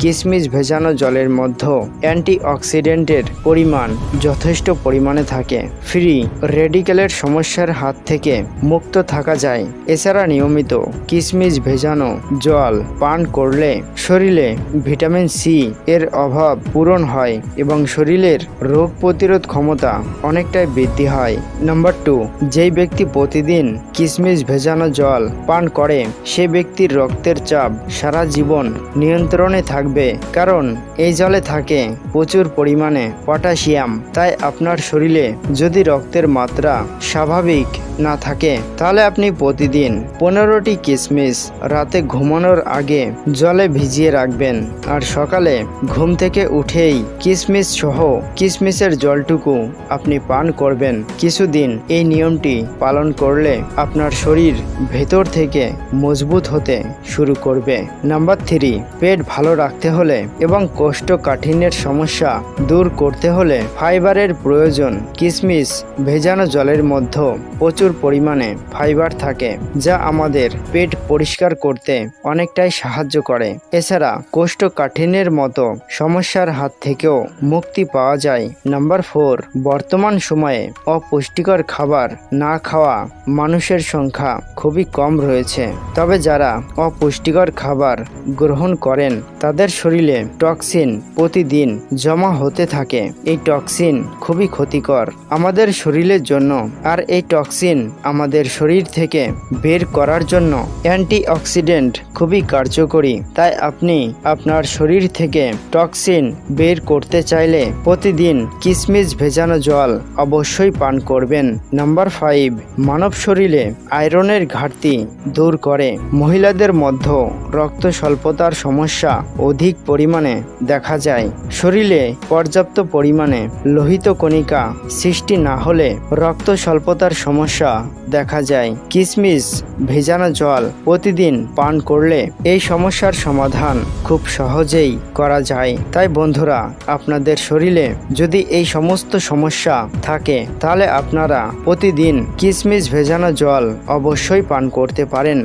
কিশমিশ ভেজানো জলের মধ্যে অ্যান্টিঅক্সিডেন্টের পরিমাণ যথেষ্ট পরিমাণে থাকে। ফ্রি রেডিক্যালের সমস্যার হাত থেকে মুক্ত থাকা যায়। এছাড়া নিয়মিত কিশমিশ ভেজানো জল পান করলে শরীরে ভিটামিন সি এর অভাব পূরণ হয় এবং শরীরের রোগ প্রতিরোধ ক্ষমতা অনেকটাই বৃদ্ধি হয়। নাম্বার 2, যেই ব্যক্তি প্রতিদিন কিশমিশ ভেজানো জল পান করে সে ব্যক্তির রক্তের চাপ সারা জীবন নিয়ন্ত্রণে থাকবে, কারণ এই জলে থাকে প্রচুর পরিমাণে পটাশিয়াম। তাই আপনার শরীরে যদি রক্তের মাত্রা স্বাভাবিক না থাকে তাহলে আপনি প্রতিদিন 15টি কিশমিশ রাতে ঘুমানোর আগে জলে ভিজিয়ে রাখবেন, আর সকালে ঘুম থেকে উঠেই কিশমিশ সহ কিশমিশের জলটুকু আপনি পান করবেন। কিছুদিন এই নিয়মটি পালন করলে আপনার শরীর ভেতর থেকে মজবুত হতে শুরু করবে। নাম্বার 3, পেট ভালো রাখতে হলে এবং কোষ্ঠকাঠিন্যের সমস্যা দূর করতে হলে ফাইবারের প্রয়োজন। কিশমিশ ভেজানো জলের মধ্যে প্রচুর পরিমাণে ফাইবার থাকে, যা আমাদের পেট পরিষ্কার করতে অনেকটাই সাহায্য করে। এছাড়া কোষ্ঠকাঠিন্যের মতো সমস্যার হাত থেকেও মুক্তি পাওয়া যায়। নাম্বার 4, বর্তমান সময়ে অপুষ্টিকর খাবার না খাওয়া মানুষের সংখ্যা খুবই কম রয়েছে। তবে যারা অপুষ্টিকর খাবার গ্রহণ করেন তাদের শরীরে টক্সিন প্রতিদিন জমা হতে থাকে। এই টক্সিন খুবই ক্ষতিকর আমাদের শরীরের জন্য, আর এই টক্সিন আমাদের শরীর থেকে বের করার জন্য অ্যান্টিঅক্সিডেন্ট খুবই কার্যকরী। তাই আপনি আপনার শরীর থেকে টক্সিন বের করতে চাইলে প্রতিদিন কিশমিশ ভেজানো জল অবশ্যই পান করবেন। নাম্বার 5, মানব শরীরে আয়রনের ঘাটতি দূর করে। মহিলাদের মধ্যে রক্ত স্বল্পতার সমস্যা অধিক পরিমাণে দেখা যায়। শরীরে পর্যাপ্ত পরিমাণে লোহিত কণিকা সৃষ্টি না হলে রক্ত স্বল্পতার সমস্যা দেখা যায়। কিশমিশ ভেজানো জল প্রতিদিন পান করলে এই সমস্যার সমাধান খুব সহজেই করা যায়। তাই বন্ধুরা, আপনাদের শরীরে যদি এই সমস্ত সমস্যা থাকে তাহলে আপনারা প্রতিদিন কিশমিশ ভেজানো জল অবশ্যই পান করতে পারেন।